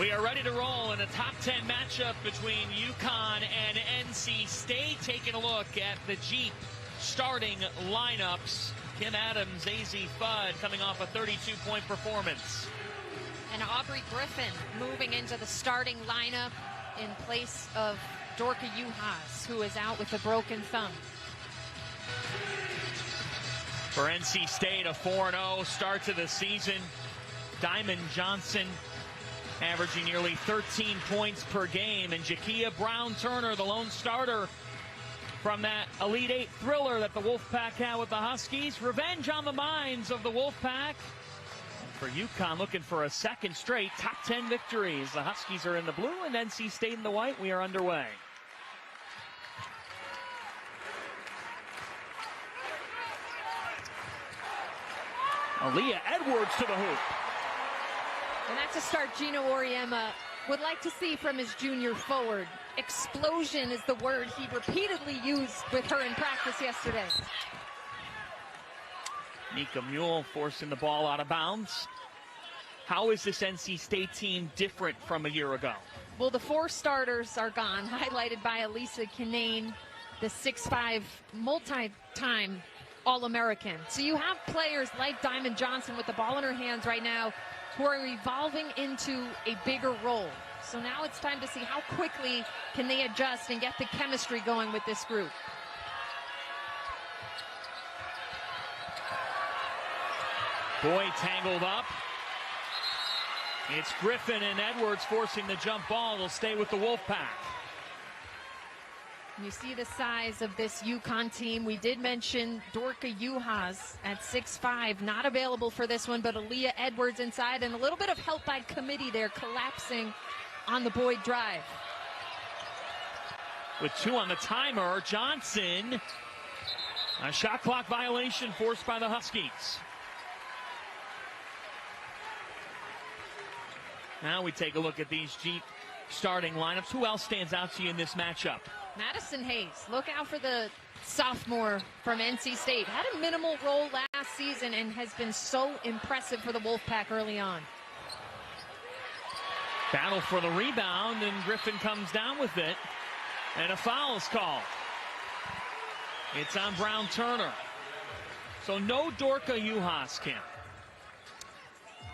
We are ready to roll in a top 10 matchup between UConn and NC State. Taking a look at the Jeep starting lineups. Kim Adams, AZ Fudd coming off a 32-point performance. And Aubrey Griffin moving into the starting lineup in place of Dorka Juhas, who is out with a broken thumb. For NC State, a 4-0 start to the season. Diamond Johnson averaging nearly 13 points per game. And Jakia Brown-Turner, the lone starter from that Elite Eight thriller that the Wolfpack had with the Huskies. Revenge on the minds of the Wolfpack. For UConn, looking for a second straight top 10 victories. The Huskies are in the blue and NC State in the white. We are underway. Aaliyah Edwards to the hoop. And that's a start Gino Auriemma would like to see from his junior forward. Explosion is the word he repeatedly used with her in practice yesterday. Nika Mule forcing the ball out of bounds. How is this NC State team different from a year ago? Well, the four starters are gone, highlighted by Elisa Kinane, the 6'5", multi-time All-American. So you have players like Diamond Johnson with the ball in her hands right now who are evolving into a bigger role. So now it's time to see how quickly can they adjust and get the chemistry going with this group. Boyd tangled up. It's Griffin and Edwards forcing the jump ball. They'll stay with the Wolfpack. You see the size of this UConn team. We did mention Dorka Juhas at 6'5", not available for this one, but Aaliyah Edwards inside, and a little bit of help by committee there, collapsing on the Boyd drive. With 2 on the timer, Johnson. A shot clock violation forced by the Huskies. Now we take a look at these Jeep starting lineups. Who else stands out to you in this matchup? Madison Hayes, look out for the sophomore from NC State. Had a minimal role last season and has been so impressive for the Wolfpack early on. Battle for the rebound, and Griffin comes down with it. And a foul is called. It's on Brown-Turner. So no Dorka Juhas, Kim.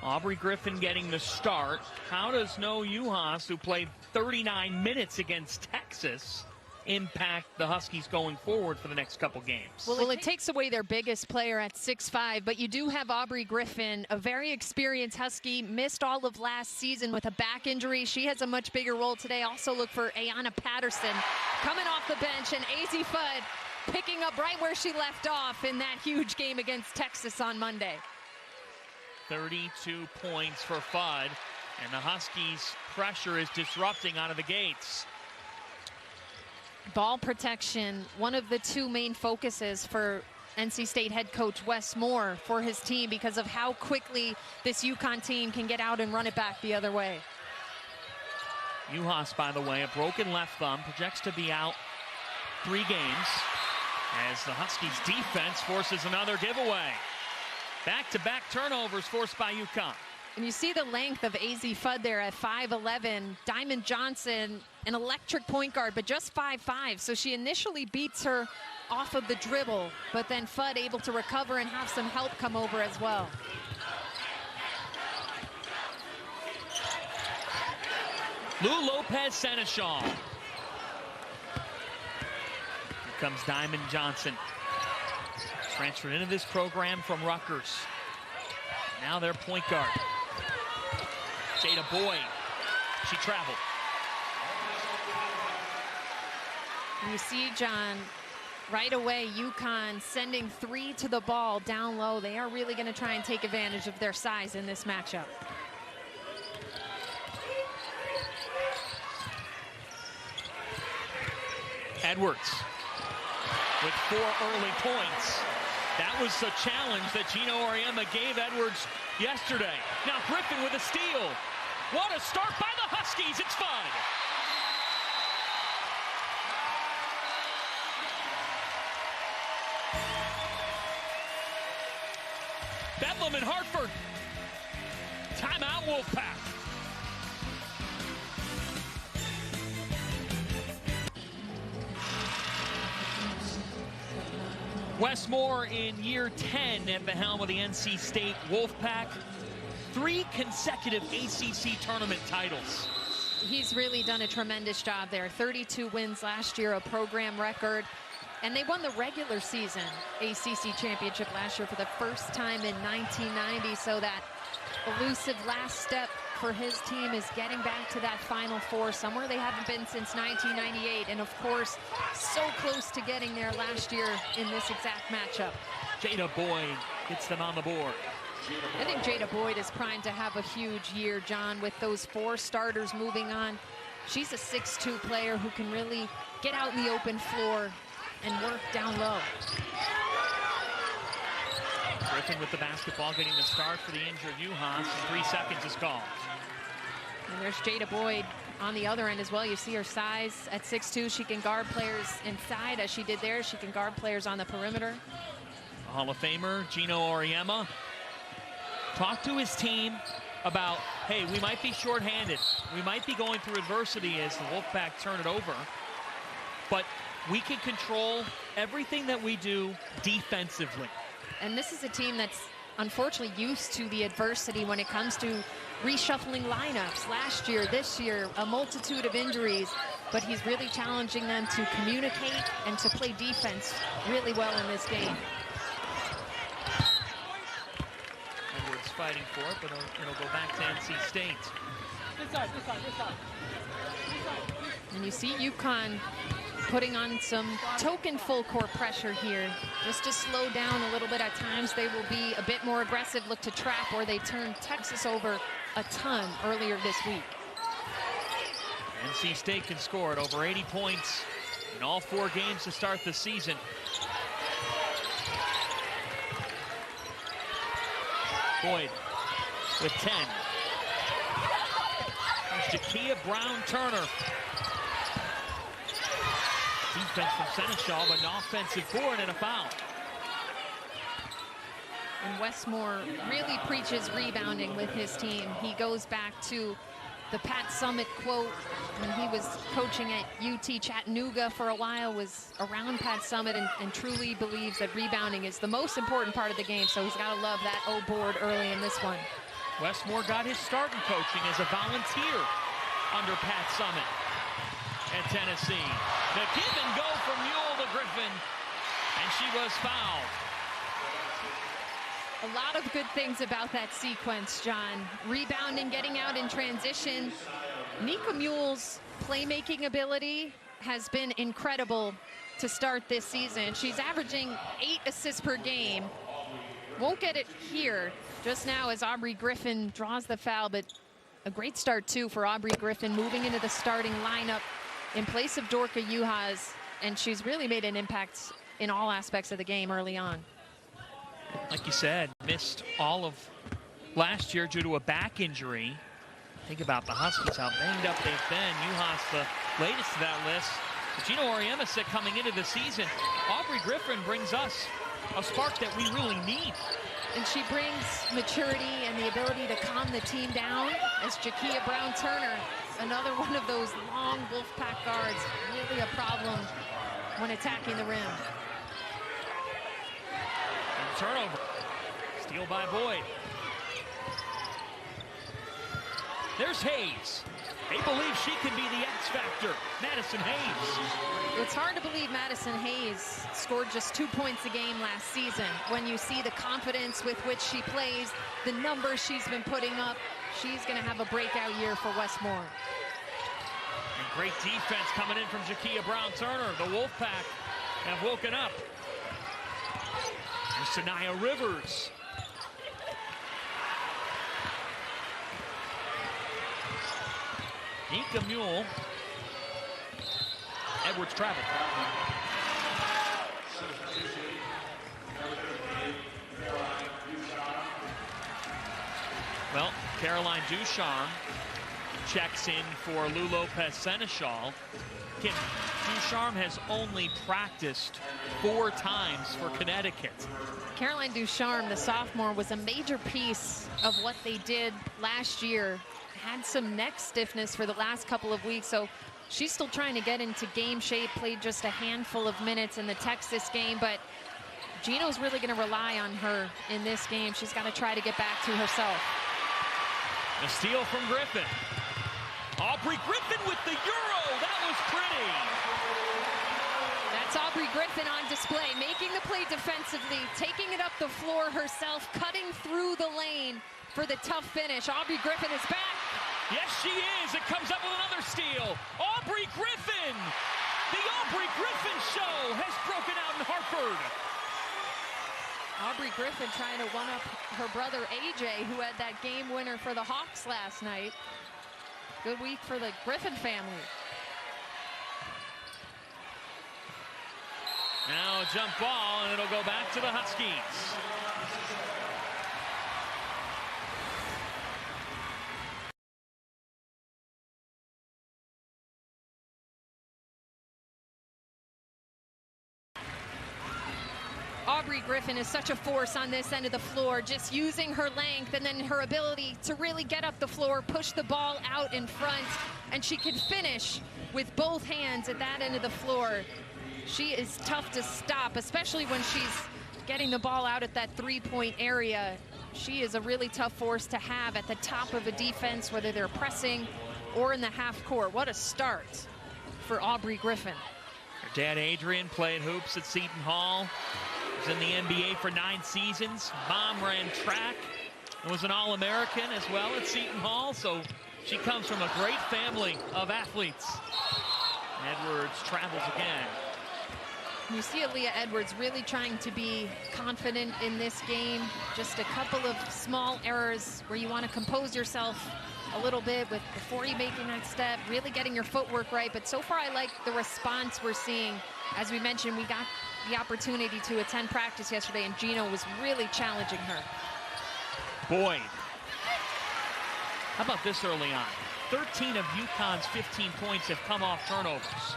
Aubrey Griffin getting the start. How does no Juhas, who played 39 minutes against Texas, impact the Huskies going forward for the next couple games? Well, it takes away their biggest player at 6'5", but you do have Aubrey Griffin, a very experienced Husky, missed all of last season with a back injury. She has a much bigger role today. Also look for Ayanna Patterson coming off the bench, and AZ Fudd picking up right where she left off in that huge game against Texas on Monday. 32 points for Fudd, and the Huskies' pressure is disrupting out of the gates. Ball protection, one of the two main focuses for NC State head coach Wes Moore for his team because of how quickly this UConn team can get out and run it back the other way. Juhas, by the way, a broken left thumb, projects to be out 3 games as the Huskies' defense forces another giveaway. Back-to-back turnovers forced by UConn. And you see the length of AZ Fudd there at 5'11". Diamond Johnson, an electric point guard, but just 5'5". So she initially beats her off of the dribble, but then Fudd able to recover and have some help come over as well. Lou Lopez Seneschal. Here comes Diamond Johnson. Transferred into this program from Rutgers. Now their point guard. Jada Boyd. She traveled. You see, John, right away, UConn sending 3 to the ball down low. They are really going to try and take advantage of their size in this matchup. Edwards with 4 early points. That was a challenge that Gino Auriemma gave Edwards yesterday. Now Griffin with a steal. What a start by the Huskies. It's Fudd. Bedlam in Hartford. Timeout, Wolfpack. Westmore in year 10 at the helm of the NC State Wolfpack. 3 consecutive ACC tournament titles. He's really done a tremendous job there. 32 wins last year, a program record. And they won the regular season ACC championship last year for the first time in 1990. So that elusive last step for his team is getting back to that Final Four, somewhere they haven't been since 1998. And of course, so close to getting there last year in this exact matchup. Jada Boyd gets them on the board. I think Jada Boyd is primed to have a huge year, John, with those 4 starters moving on. She's a 6'2" player who can really get out in the open floor and work down low. Griffin with the basketball, getting the start for the injured Juhas, and 3 seconds is called. And there's Jada Boyd on the other end as well. You see her size at 6'2". She can guard players inside, as she did there. She can guard players on the perimeter. Hall of Famer Gino Auriemma talked to his team about, hey, we might be shorthanded. We might be going through adversity as the Wolfpack turn it over. But we can control everything that we do defensively. And this is a team that's unfortunately used to the adversity when it comes to reshuffling lineups. Last year, this year, a multitude of injuries, but he's really challenging them to communicate and to play defense really well in this game. Edwards fighting for it, but it'll go back to NC State. This side. And you see UConn putting on some token full court pressure here, just to slow down a little bit at times. They will be a bit more aggressive, look to trap, where they turned Texas over a ton earlier this week. NC State can score at over 80 points in all 4 games to start the season. Boyd with 10. There's Jakia Brown-Turner. Defense from Seneschal, but an offensive board and a foul. And Westmore really preaches rebounding with his team. He goes back to the Pat Summitt quote when he was coaching at UT Chattanooga for a while, was around Pat Summitt, and truly believes that rebounding is the most important part of the game. So he's got to love that O board early in this one. Westmore got his start in coaching as a volunteer under Pat Summitt at Tennessee. The give and go from Mule to Griffin, and she was fouled. A lot of good things about that sequence, John. Rebounding, getting out in transition. Nika Mule's playmaking ability has been incredible to start this season. She's averaging 8 assists per game. Won't get it here just now as Aubrey Griffin draws the foul, but a great start too for Aubrey Griffin, moving into the starting lineup in place of Dorka Juhas, and she's really made an impact in all aspects of the game early on. Like you said, missed all of last year due to a back injury. Think about the Huskies, how banged up they've been. Juhas, the latest to that list. Gino Auriemma said coming into the season, Aubrey Griffin brings us a spark that we really need. And she brings maturity and the ability to calm the team down as Jakia Brown-Turner, another one of those long Wolfpack guards, really a problem when attacking the rim. And turnover. Steal by Boyd. There's Hayes. They believe she can be the X factor. Madison Hayes. It's hard to believe Madison Hayes scored just 2 points a game last season. When you see the confidence with which she plays, the numbers she's been putting up, she's going to have a breakout year for Westmore. And great defense coming in from Jakia Brown-Turner. The Wolfpack have woken up. There's Sanaya Rivers. Nika Mule. Edwards travel. Well, Caroline Ducharme checks in for Lou Lopez Seneschal. Again, Ducharme has only practiced 4 times for Connecticut. Caroline Ducharme, the sophomore, was a major piece of what they did last year. Had some neck stiffness for the last couple of weeks, so she's still trying to get into game shape. Played just a handful of minutes in the Texas game, but Gino's really going to rely on her in this game. She's got to try to get back to herself. A steal from Griffin. Aubrey Griffin with the Euro. That was pretty. That's Aubrey Griffin on display, making the play defensively, taking it up the floor herself, cutting through the lane for the tough finish. Aubrey Griffin is back. Yes, she is. It comes up with another steal. Aubrey Griffin. The Aubrey Griffin show has broken out in Hartford. Aubrey Griffin trying to one-up her brother AJ, who had that game winner for the Hawks last night. Good week for the Griffin family. Now a jump ball, and it'll go back to the Huskies. Aubrey Griffin is such a force on this end of the floor, just using her length and then her ability to really get up the floor, push the ball out in front, and she can finish with both hands at that end of the floor. She is tough to stop, especially when she's getting the ball out at that three-point area. She is a really tough force to have at the top of a defense, whether they're pressing or in the half court. What a start for Aubrey Griffin. Her dad, Adrian, played hoops at Seton Hall. Was in the NBA for 9 seasons. Mom ran track and was an All-American as well at Seton Hall. So she comes from a great family of athletes. Edwards travels again. You see Aaliyah Edwards really trying to be confident in this game. Just a couple of small errors where you want to compose yourself a little bit before you making that step, really getting your footwork right. But so far I like the response we're seeing. As we mentioned, we got the opportunity to attend practice yesterday, and Gino was really challenging her. Boyd. How about this early on? 13 of UConn's 15 points have come off turnovers.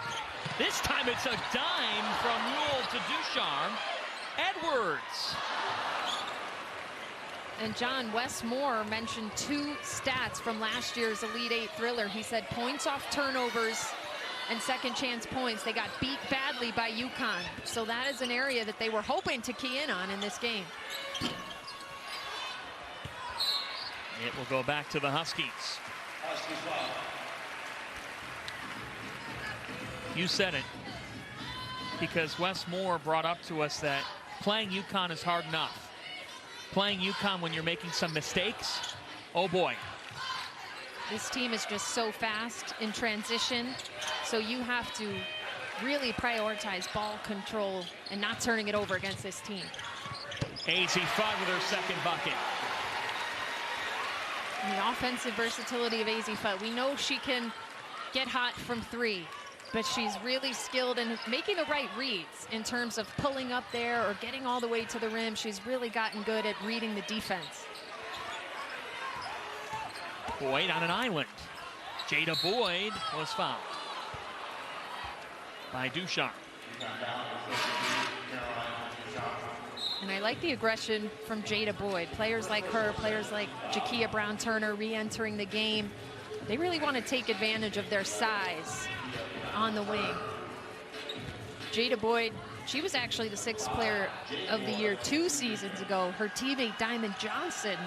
This time it's a dime from Rule to Ducharme. Edwards. And John Westmore mentioned 2 stats from last year's Elite 8 thriller. He said points off turnovers and second chance points. They got beat badly by UConn. So that is an area that they were hoping to key in on in this game. It will go back to the Huskies. You said it, because Wes Moore brought up to us that playing UConn is hard enough. Playing UConn when you're making some mistakes, oh boy. This team is just so fast in transition, so you have to really prioritize ball control and not turning it over against this team. Azzi Fudd with her second bucket. And the offensive versatility of Azzi Fudd. We know she can get hot from 3, but she's really skilled in making the right reads in terms of pulling up there or getting all the way to the rim. She's really gotten good at reading the defense. Boyd on an island. Jada Boyd was fouled by Ducharme. And I like the aggression from Jada Boyd. Players like her, players like Jakia Brown-Turner re-entering the game, they really want to take advantage of their size on the wing. Jada Boyd, she was actually the 6th player of the year 2 seasons ago. Her teammate Diamond Johnson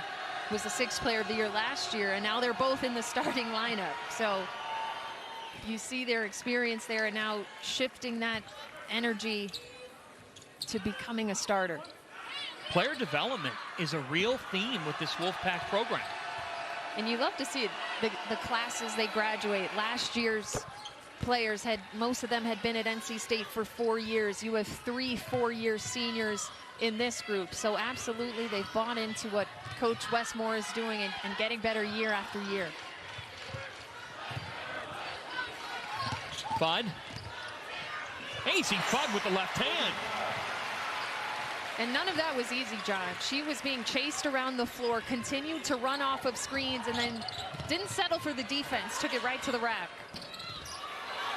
was the 6th player of the year last year, and now they're both in the starting lineup. So you see their experience there, and now shifting that energy to becoming a starter. Player development is a real theme with this Wolfpack program. And you love to see it, the classes they graduate. Last year's players most of them had been at NC State for 4 years. You have 3 4-year seniors in this group. So absolutely, they've bought into what Coach Westmore is doing and getting better year after year. Fudd. Azzi Fudd with the left hand. And none of that was easy, John. She was being chased around the floor, continued to run off of screens, and then didn't settle for the defense, took it right to the rack.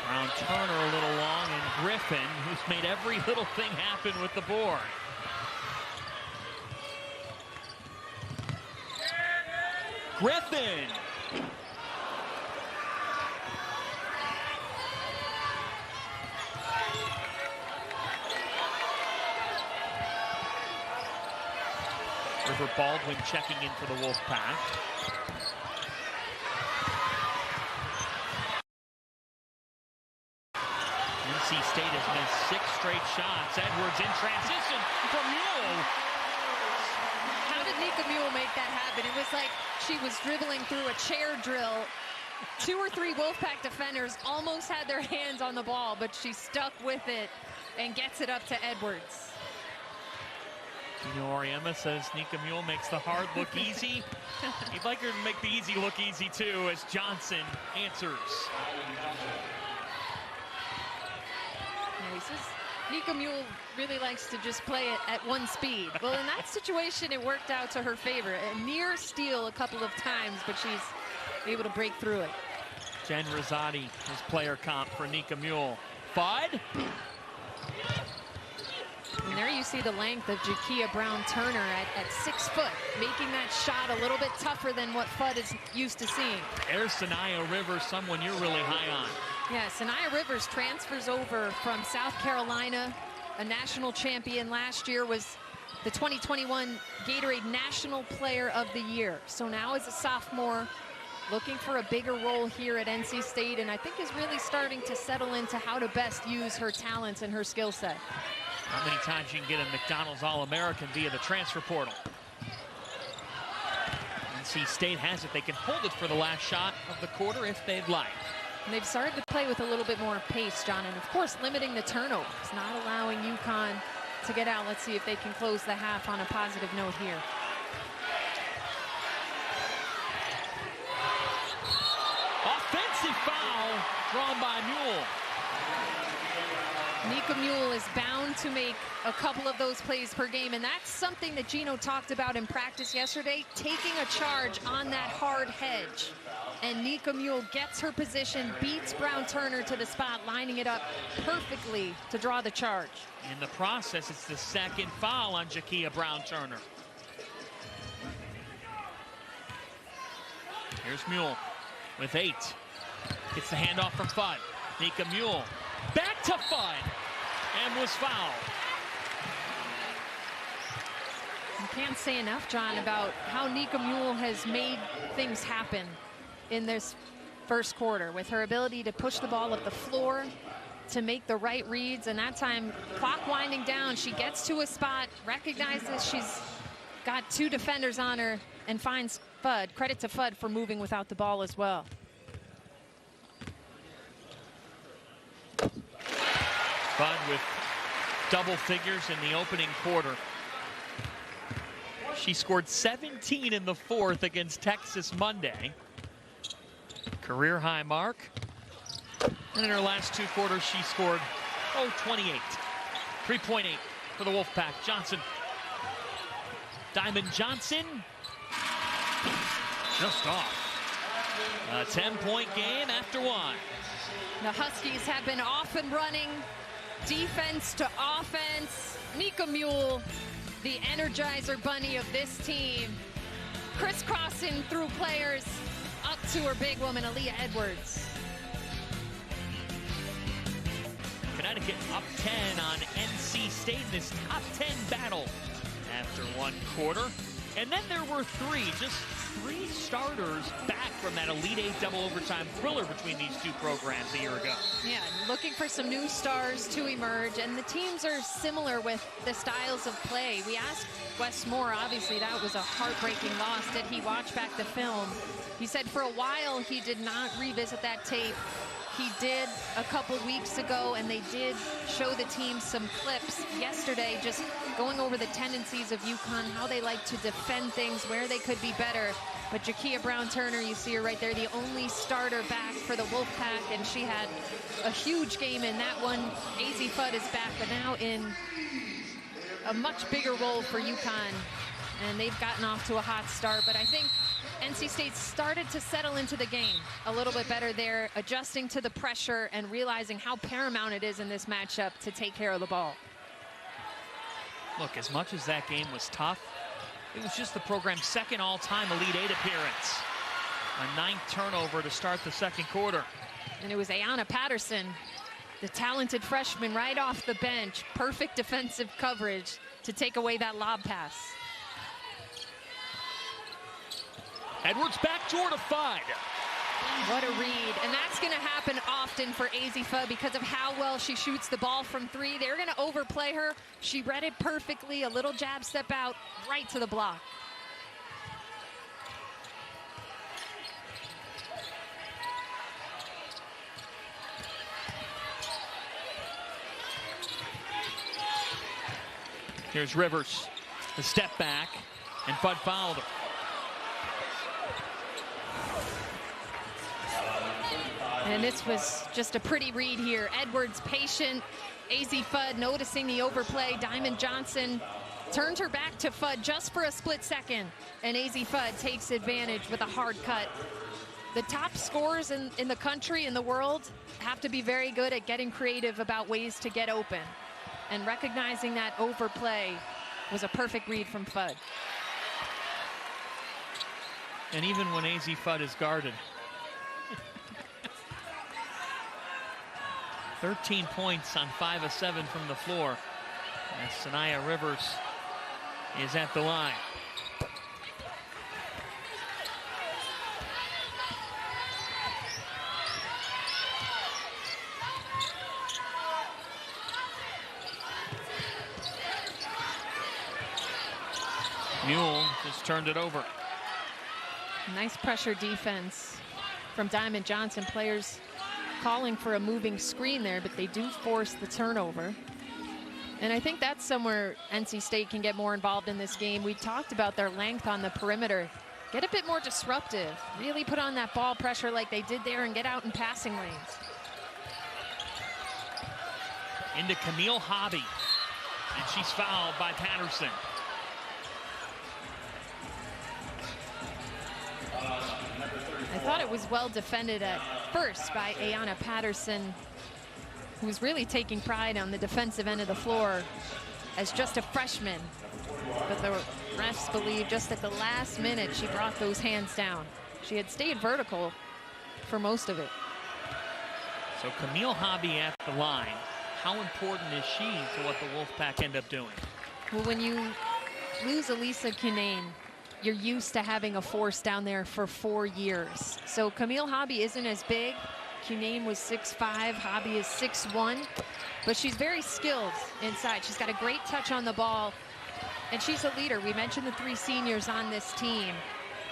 Brown-Turner a little long, and Griffin, who's made every little thing happen with the board. Griffin. River Baldwin checking in for the Wolfpack. NC State has missed 6 straight shots. Edwards in transition from Mule. How did Nika Mule make that happen? It was like she was dribbling through a chair drill. 2 or 3 Wolfpack defenders almost had their hands on the ball, but she stuck with it and gets it up to Edwards. Oriema says Nika Mule makes the hard look easy. He'd like her to make the easy look easy too, as Johnson answers. Yeah, he says Nika Mule really likes to just play it at one speed. Well, in that situation, it worked out to her favor. A near steal a couple of times, but she's able to break through it. Jen Rosati is player comp for Nika Mule. Fudd. And there you see the length of Jakia Brown-Turner at 6 foot, making that shot a little bit tougher than what Fudd is used to seeing. There's Sanaya Rivers, someone you're really high on. Yeah, Sanaya Rivers transfers over from South Carolina, a national champion last year, was the 2021 Gatorade National Player of the Year. So now as a sophomore, looking for a bigger role here at NC State, and I think is really starting to settle into how to best use her talents and her skill set. How many times you can get a McDonald's All-American via the transfer portal? NC State has it. They can hold it for the last shot of the quarter if they'd like. And they've started to play with a little bit more pace, John, and of course limiting the turnovers, not allowing UConn to get out. Let's see if they can close the half on a positive note here. Offensive foul drawn by Mule. Nika Mule is bound to make a couple of those plays per game, and that's something that Gino talked about in practice yesterday, taking a charge on that hard hedge. And Nika Mule gets her position, beats Brown-Turner to the spot, lining it up perfectly to draw the charge. In the process, it's the second foul on Jakia Brown-Turner. Here's Mule with 8. Gets the handoff from Fudd. Nika Mule back to Fudd and was fouled. You can't say enough, John, about how Nika Mule has made things happen in this first quarter with her ability to push the ball up the floor, to make the right reads, and that time, clock winding down, she gets to a spot, recognizes she's got 2 defenders on her, and finds Fudd. Credit to Fudd for moving without the ball as well. Fudd with double figures in the opening quarter. She scored 17 in the 4th against Texas Monday. Career high mark. And in her last 2 quarters, she scored, 28. 3.8 for the Wolfpack. Johnson. Diamond Johnson. Just off. A 10-point game after 1. The Huskies have been off and running, defense to offense. Nika Mule, the Energizer Bunny of this team, crisscrossing through players up to her big woman, Aaliyah Edwards. Connecticut up 10 on NC State in this top 10 battle after 1 quarter. And then there were 3, just 3 starters back from that Elite 8 double overtime thriller between these 2 programs a year ago. Yeah, looking for some new stars to emerge, and the teams are similar with the styles of play. We asked Wes Moore, obviously that was a heartbreaking loss. Did he watch back the film? He said for a while he did not revisit that tape. He did a couple weeks ago, and they did show the team some clips yesterday, just going over the tendencies of UConn, how they like to defend things, where they could be better. But Jakia Brown-Turner, you see her right there, the only starter back for the Wolfpack, and she had a huge game in that one. AZ Fudd is back, but now in a much bigger role for UConn, and they've gotten off to a hot start. But I think NC State started to settle into the game a little bit better there, adjusting to the pressure and realizing how paramount it is in this matchup to take care of the ball. Look, as much as that game was tough, it was just the program's 2nd all-time Elite 8 appearance. A 9th turnover to start the 2nd quarter. And it was Ayanna Patterson, the talented freshman right off the bench, perfect defensive coverage to take away that lob pass. Edwards backdoor to Fudd. What a read. And that's going to happen often for AZ Fudd because of how well she shoots the ball from three. They're going to overplay her. She read it perfectly. A little jab step out, right to the block. Here's Rivers. The step back, and Fudd fouled her. And this was just a pretty read here. Edwards patient. AZ Fudd noticing the overplay. Diamond Johnson turned her back to Fudd just for a split second. And AZ Fudd takes advantage with a hard cut. The top scorers in the country, in the world, have to be very good at getting creative about ways to get open. And recognizing that overplay was a perfect read from Fudd. And even when AZ Fudd is guarded. 13 points on 5 of 7 from the floor. As Sanaya Rivers is at the line. Mule just turned it over. Nice pressure defense from Diamond Johnson. Players calling for a moving screen there, but they do force the turnover. And I think that's somewhere NC State can get more involved in this game. We talked about their length on the perimeter. Get a bit more disruptive. Really put on that ball pressure like they did there and get out in passing lanes. Into Camille Hobby. And she's fouled by Patterson. I thought it was well defended at first by Ayanna Patterson, who's really taking pride on the defensive end of the floor as just a freshman. But the refs believe just at the last minute she brought those hands down. She had stayed vertical for most of it. So Camille Hobby at the line. How important is she to what the Wolfpack end up doing? Well, when you lose Elisa Kinane, you're used to having a force down there for 4 years. So Camille Hobby isn't as big. Kinane was 6'5", Hobby is 6'1", but she's very skilled inside. She's got a great touch on the ball, and she's a leader. We mentioned the 3 seniors on this team.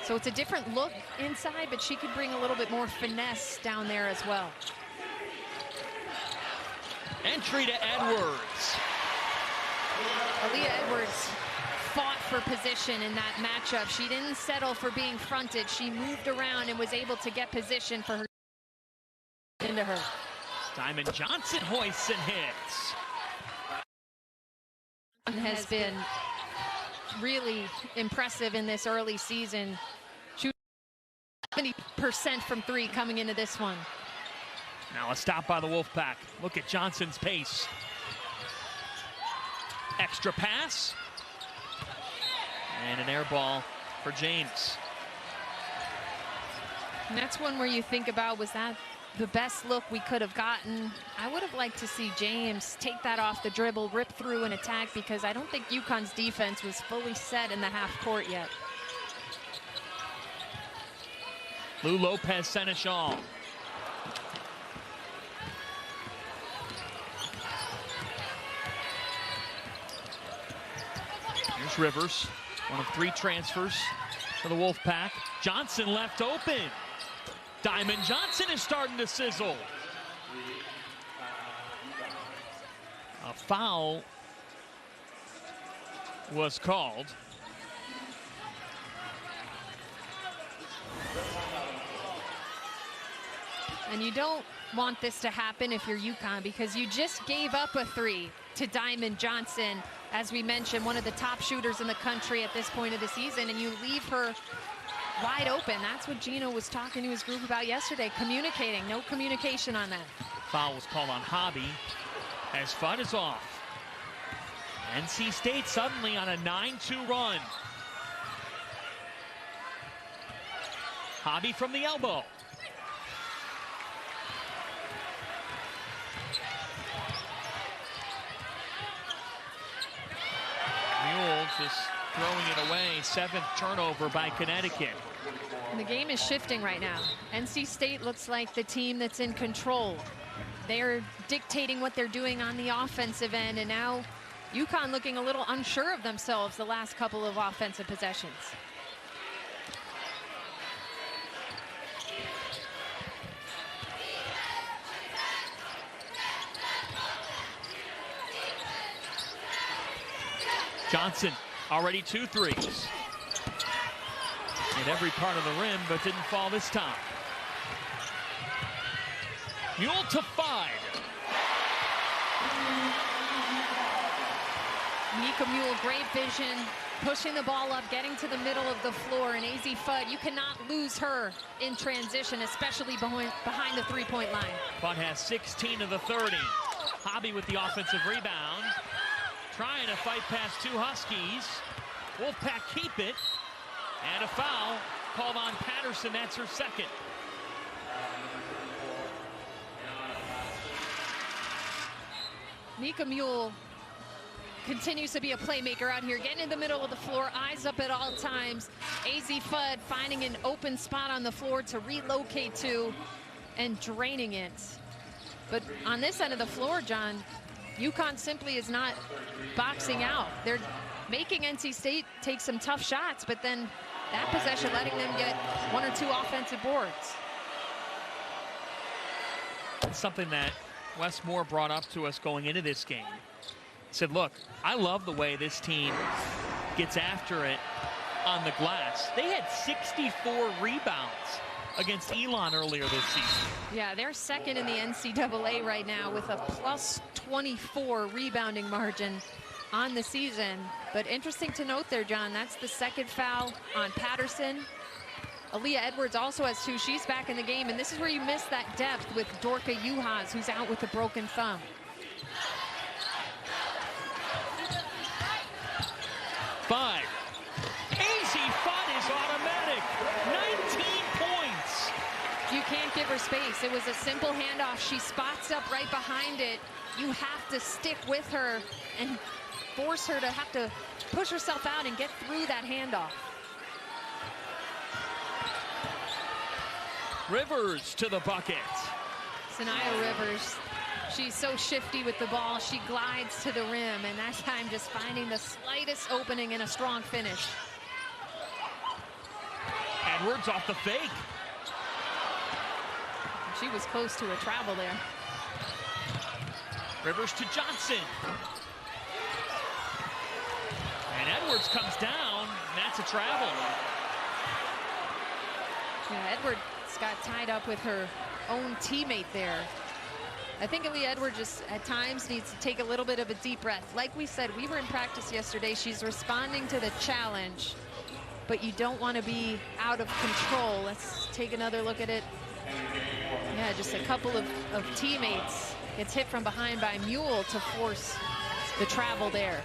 So it's a different look inside, but she could bring a little bit more finesse down there as well. Entry to Edwards. Aaliyah Edwards fought for position in that matchup. She didn't settle for being fronted. She moved around and was able to get position for her into her. Diamond Johnson hoists and hits. Has been really impressive in this early season. Shooting 70% from 3 coming into this one. Now a stop by the Wolfpack. Look at Johnson's pace. Extra pass. And an air ball for James. And that's one where you think about, was that the best look we could have gotten? I would have liked to see James take that off the dribble, rip through and attack, because I don't think UConn's defense was fully set in the half court yet. Lou Lopez Seneschal. Here's Rivers, one of 3 transfers for the Wolfpack. Johnson left open. Diamond Johnson is starting to sizzle. A foul was called. And you don't want this to happen if you're UConn, because you just gave up a 3 to Diamond Johnson, as we mentioned, one of the top shooters in the country at this point of the season, and you leave her wide open. That's what Gino was talking to his group about yesterday, communicating. No communication on that. Foul was called on Hobby as Fudd is off. NC State suddenly on a 9-2 run. Hobby from the elbow. Mule just throwing it away. 7th turnover by Connecticut. And the game is shifting right now. NC State looks like the team that's in control. They're dictating what they're doing on the offensive end, and now UConn looking a little unsure of themselves the last couple of offensive possessions. Johnson already 2 threes. In every part of the rim, but didn't fall this time. Mule to 5. Mika Mule, great vision, pushing the ball up, getting to the middle of the floor. And AZ Fudd, you cannot lose her in transition, especially behind the three-point line. Fudd has 16 of the 30. Hobby with the offensive rebound. Trying to fight past 2 Huskies. Wolfpack keep it. And a foul called on Patterson. That's her second. Mika Mule continues to be a playmaker out here, getting in the middle of the floor, eyes up at all times. AZ Fudd finding an open spot on the floor to relocate to and draining it. But on this end of the floor, John, UConn simply is not boxing out. They're making NC State take some tough shots, but then that possession letting them get 1 or 2 offensive boards. It's something that Wes Moore brought up to us going into this game. He said, look, I love the way this team gets after it on the glass. They had 64 rebounds against Elon earlier this season. Yeah, they're second in the NCAA right now with a plus 24 rebounding margin on the season. But interesting to note there, John, that's the second foul on Patterson. Aaliyah Edwards also has 2. She's back in the game, and this is where you miss that depth with Dorka Juhas, who's out with a broken thumb. Five. AZ Fudd is automatic. 19 points. You can't give her space. It was a simple handoff. She spots up right behind it. You have to stick with her and force her to have to push herself out and get through that handoff. Rivers to the bucket. Sanaya Rivers, she's so shifty with the ball. She glides to the rim, and that time just finding the slightest opening in a strong finish. Edwards off the fake. She was close to a travel there. Rivers to Johnson. And Edwards comes down, and that's a travel. Yeah, Edwards got tied up with her own teammate there. I think Aaliyah Edwards just at times needs to take a little bit of a deep breath. Like we said, we were in practice yesterday. She's responding to the challenge, but you don't want to be out of control. Let's take another look at it. Yeah, just a couple of teammates gets hit from behind by Mule to force the travel there.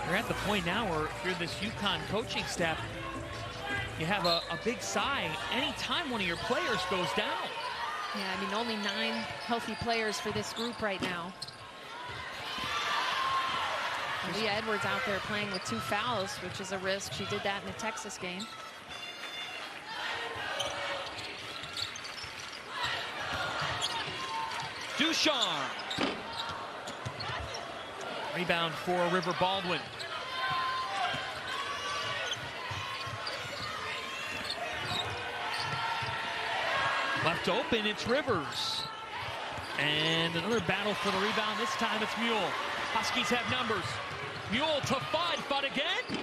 We're at the point now where if you're this UConn coaching staff, you have a big sigh anytime one of your players goes down. Yeah, I mean, only 9 healthy players for this group right now. Aaliyah Edwards out there playing with 2 fouls, which is a risk. She did that in the Texas game. Ducharme. Rebound for River Baldwin. Left open, it's Rivers. And another battle for the rebound. This time it's Mule. Huskies have numbers. Mule to Fudd again.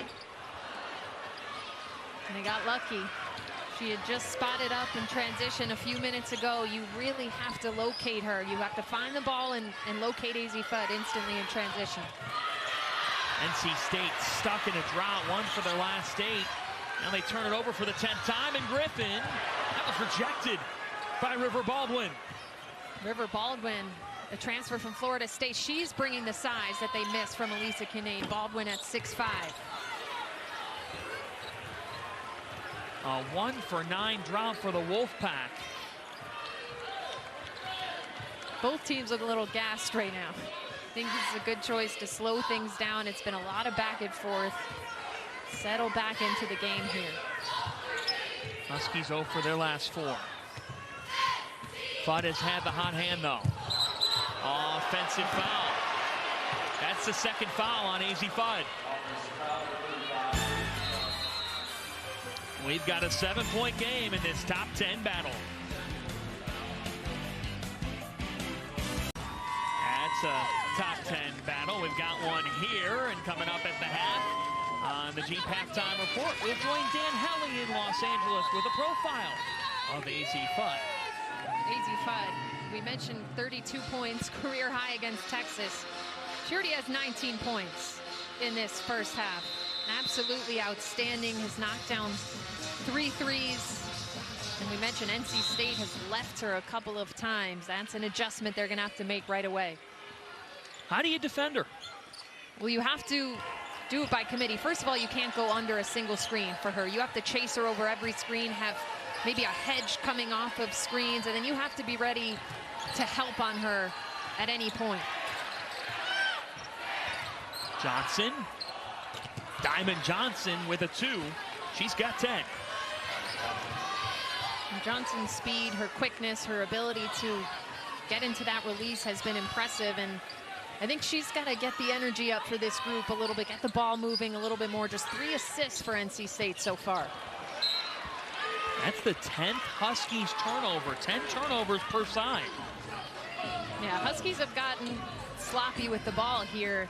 And they got lucky. She had just spotted up in transition a few minutes ago. You really have to locate her. You have to find the ball and locate AZ Fudd instantly in transition. NC State stuck in a drought, 1 for their last 8. Now they turn it over for the 10th time, and Griffin, that was rejected by River Baldwin. River Baldwin, a transfer from Florida State. She's bringing the size that they missed from Elisa Kinane. Baldwin at 6'5". A 1 for 9 drought for the Wolfpack. Both teams look a little gassed right now. I think it's a good choice to slow things down. It's been a lot of back and forth. settle back into the game here. Huskies 0 for their last 4. Fudd has had the hot hand, though. Offensive foul. That's the second foul on AZ Fudd. We've got a 7-point game in this top 10 battle. That's a top 10 battle. We've got one here, and coming up at the half on the Jeep Halftime Report, we'll join Dan Helly in Los Angeles with a profile of AZ Fudd. AZ Fudd, we mentioned 32 points, career high against Texas. She already has 19 points in this first half. Absolutely outstanding. Has knocked down 3 threes. And we mentioned NC State has left her a couple of times. That's an adjustment they're going to have to make right away. How do you defend her? Well, you have to do it by committee. First of all, you can't go under a single screen for her. You have to chase her over every screen, have maybe a hedge coming off of screens, and then you have to be ready to help on her at any point. Johnson. Diamond Johnson with a 2. She's got 10. Johnson's speed, her quickness, her ability to get into that release has been impressive, and I think she's got to get the energy up for this group a little bit, get the ball moving a little bit more. Just 3 assists for NC State so far. That's the 10th Huskies turnover, 10 turnovers per side. Yeah, Huskies have gotten sloppy with the ball here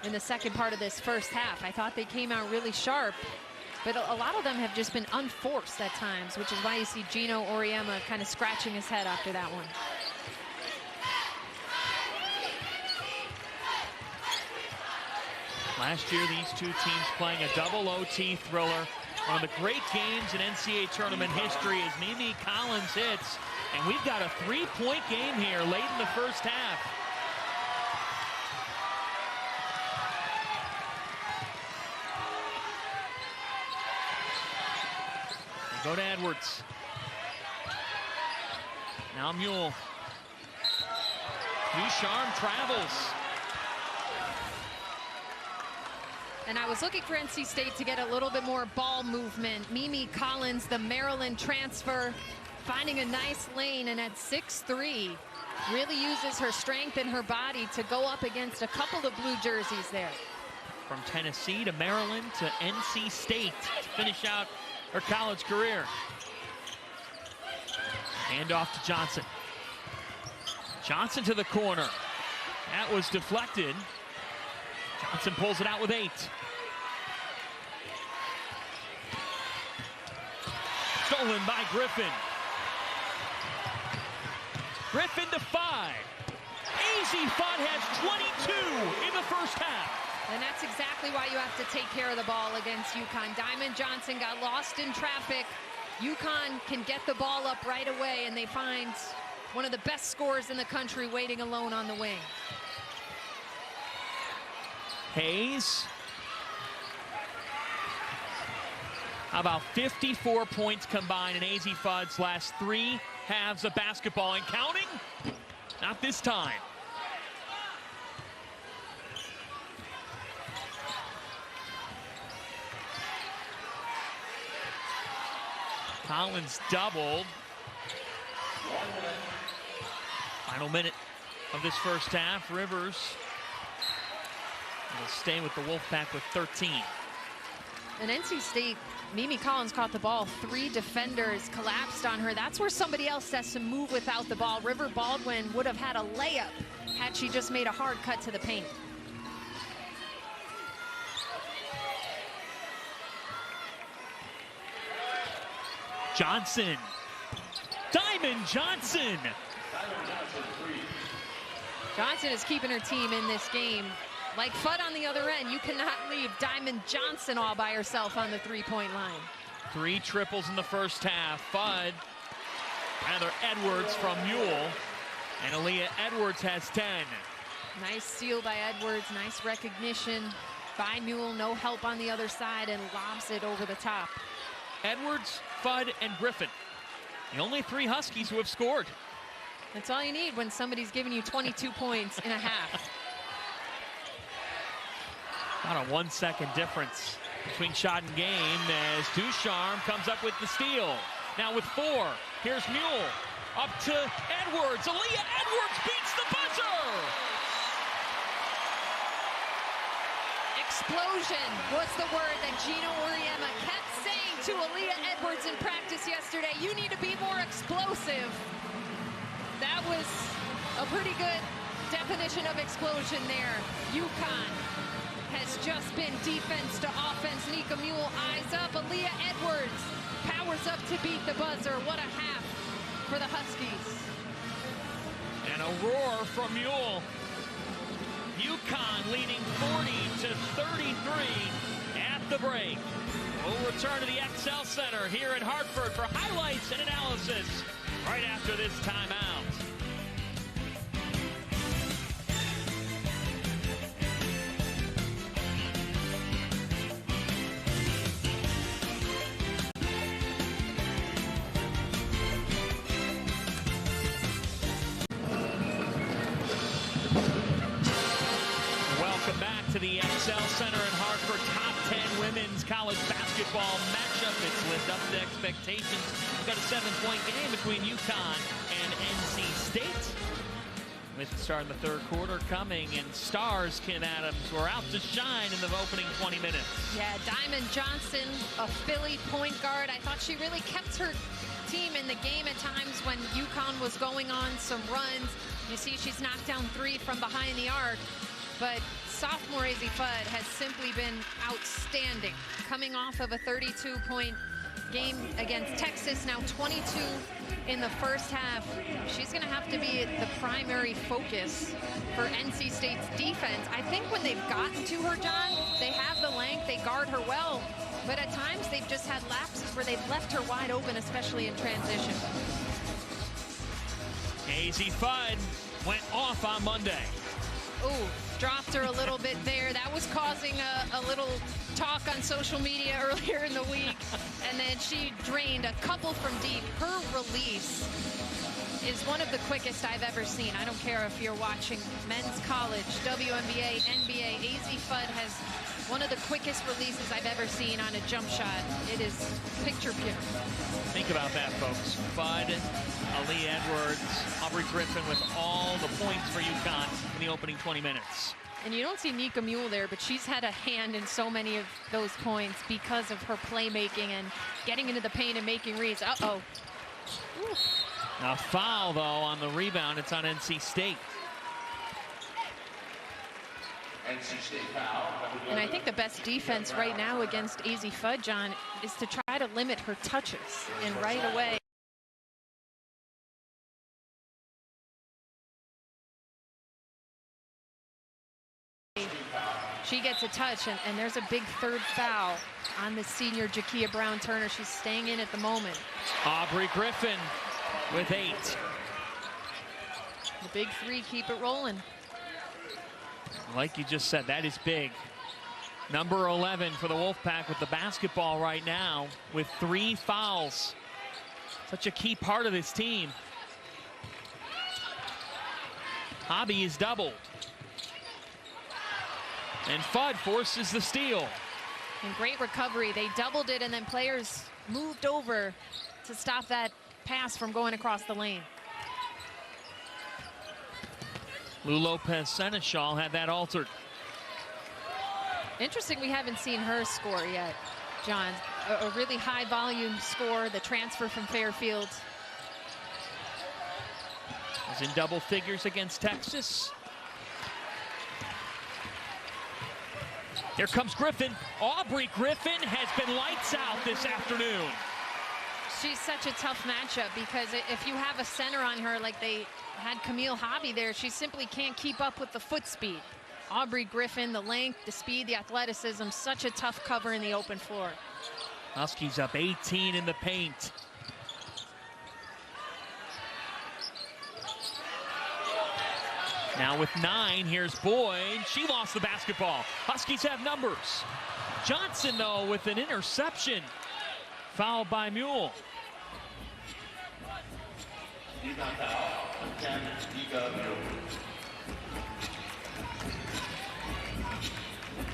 in the second part of this first half. I thought they came out really sharp, but a lot of them have just been unforced at times, which is why you see Gino Auriemma kind of scratching his head after that one. Last year, these two teams playing a double OT thriller. One of the great games in NCAA tournament history as Mimi Collins hits. And we've got a 3-point game here late in the first half. They go to Edwards. Now Mule. Ducharme travels. And I was looking for NC State to get a little bit more ball movement. Mimi Collins, the Maryland transfer, finding a nice lane, and at 6'3", really uses her strength and her body to go up against a couple of blue jerseys there. From Tennessee to Maryland to NC State to finish out her college career. Hand off to Johnson. Johnson to the corner. That was deflected. Johnson pulls it out with 8. Stolen by Griffin. Griffin to 5. AZ Fudd has 22 in the first half. And that's exactly why you have to take care of the ball against UConn. Diamond Johnson got lost in traffic. UConn can get the ball up right away, and they find one of the best scorers in the country waiting alone on the wing. Hayes. How about 54 points combined in AZ Fudd's last 3 halves of basketball, and counting? Not this time. Collins doubled. Final minute of this first half. Rivers will stay with the Wolfpack with 13. And NC State, Mimi Collins caught the ball. 3 defenders collapsed on her. That's where somebody else has to move without the ball. River Baldwin would have had a layup had she just made a hard cut to the paint. Johnson. Diamond Johnson. Johnson is keeping her team in this game. Like Fudd on the other end, you cannot leave Diamond Johnson all by herself on the 3-point line. 3 triples in the first half. Fudd, rather Edwards from Mule, and Aaliyah Edwards has 10. Nice steal by Edwards, nice recognition by Mule, no help on the other side, and lobs it over the top. Edwards, Fudd, and Griffin, the only 3 Huskies who have scored. That's all you need when somebody's giving you 22 points in a half. About a 1-second difference between shot and game as Ducharme comes up with the steal. Now with 4, here's Mule. Up to Edwards. Aaliyah Edwards beats the buzzer! Explosion was the word that Gino Uriema kept saying to Aaliyah Edwards in practice yesterday. You need to be more explosive. That was a pretty good definition of explosion there. UConn has just been defense to offense. Nika Mule eyes up. Aaliyah Edwards powers up to beat the buzzer. What a half for the Huskies. And a roar from Mule. UConn leading 40-33 at the break. We'll return to the XL Center here in Hartford for highlights and analysis right after this timeout. Welcome back to the XL Center in Hartford. Top 10 women's college basketball matchup. It's lived up to expectations. We've got a 7-point game between UConn and NC State. With the start in the third quarter coming, and Stars, Kim Adams, were out to shine in the opening 20 minutes. Yeah, Diamond Johnson, a Philly point guard. I thought she really kept her team in the game at times when UConn was going on some runs. You see she's knocked down 3 from behind the arc. But sophomore Azzi Fudd has simply been outstanding. Coming off of a 32-point game against Texas, now 22 in the first half. She's going to have to be the primary focus for NC State's defense. I think when they've gotten to her, John, they have the length, they guard her well. But at times they've just had lapses where they've left her wide open, especially in transition. Azzi Fudd went off on Monday. Ooh, dropped her a little bit there. That was causing a little talk on social media earlier in the week. And then she drained a couple from deep. Her release is one of the quickest I've ever seen. I don't care if you're watching men's college, WNBA, NBA. Azzi Fudd has one of the quickest releases I've ever seen on a jump shot. It is picture perfect. Think about that, folks. Fudd, Aaliyah Edwards, Aubrey Griffin with all the points for UConn in the opening 20 minutes. And you don't see Nika Mule there, but she's had a hand in so many of those points because of her playmaking and getting into the paint and making reads. Uh-oh. A foul, though, on the rebound. It's on NC State. NC State foul. And I think the best defense right now against Azzi Fudd, John, is to try to limit her touches. And right away, she gets a touch, and there's a big third foul on the senior Jakia Brown-Turner. She's staying in at the moment. Aubrey Griffin with 8. The big 3 keep it rolling. Like you just said, that is big. Number 11 for the Wolfpack with the basketball right now with 3 fouls. Such a key part of this team. Hobby is doubled. And Fudd forces the steal. And great recovery. They doubled it, and then players moved over to stop that pass from going across the lane. Lou Lopez Seneschal had that altered. Interesting, we haven't seen her score yet, John. A really high volume score, the transfer from Fairfield. Was in double figures against Texas. Here comes Griffin. Aubrey Griffin has been lights out this afternoon. She's such a tough matchup because if you have a center on her like they had Camille Hobby there, she simply can't keep up with the foot speed. Aubrey Griffin, the length, the speed, the athleticism, such a tough cover in the open floor. Huskies up 18 in the paint. Now with 9, here's Boyd. She lost the basketball. Huskies have numbers. Johnson, though, with an interception. Fouled by Mule.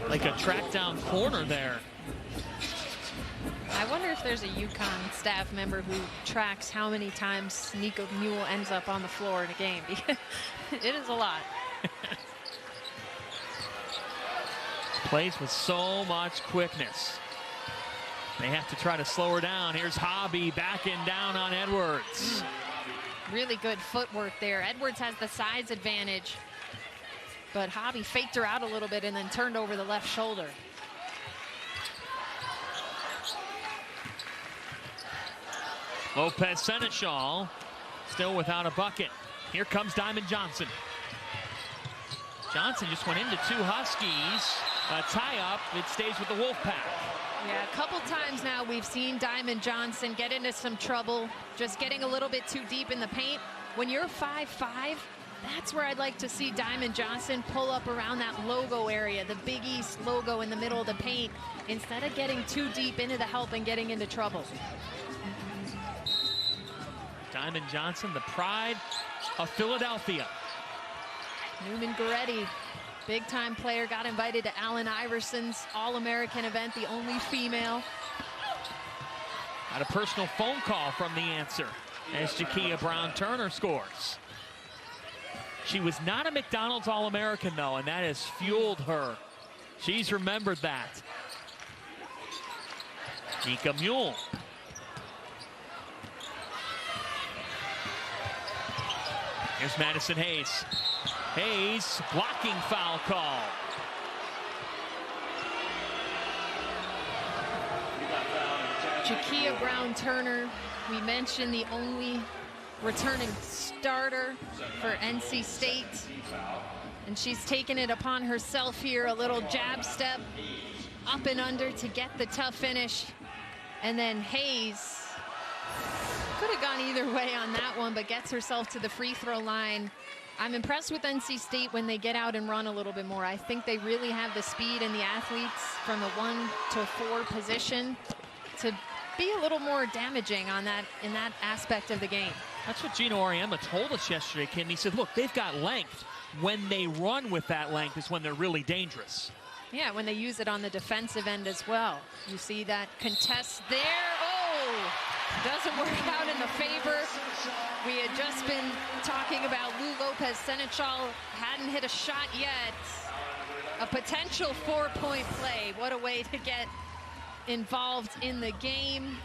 Like a track down corner there. I wonder if there's a UConn staff member who tracks how many times Nico Mule ends up on the floor in a game, because it is a lot. Plays with so much quickness. They have to try to slow her down. Here's Hobby backing down on Edwards. Really good footwork there. Edwards has the size advantage, but Hobby faked her out a little bit and then turned over the left shoulder. Lopez Seneschal still without a bucket. Here comes Diamond Johnson. Johnson just went into two Huskies. A tie-up, it stays with the Wolfpack. Yeah, a couple times now we've seen Diamond Johnson get into some trouble, just getting a little bit too deep in the paint. When you're 5'5", that's where I'd like to see Diamond Johnson pull up around that logo area, the Big East logo in the middle of the paint, instead of getting too deep into the help and getting into trouble. Diamond Johnson, the pride of Philadelphia. Newman Goretti, big-time player, got invited to Allen Iverson's All-American event, the only female. Got a personal phone call from the answer as Jakia Brown-Turner scores. She was not a McDonald's All-American, though, and that has fueled her. She's remembered that. Nika Mule. Here's Madison Hayes. Hayes, blocking foul call. Jakia Brown-Turner, we mentioned the only returning starter for NC State. And she's taken it upon herself here, a little jab step up and under to get the tough finish. And then Hayes could have gone either way on that one, but gets herself to the free throw line. I'm impressed with NC State when they get out and run a little bit more. I think they really have the speed and the athletes from the 1 to 4 position to be a little more damaging on that, in that aspect of the game. That's what Gino Auriemma told us yesterday, Kim. He said, look, they've got length. When they run with that length is when they're really dangerous. Yeah, when they use it on the defensive end as well. You see that contest there. Oh, doesn't work out in the favor. We had just been talking about Lou Lopez Seneschal, hadn't hit a shot yet. A potential 4-point play. What a way to get involved in the game.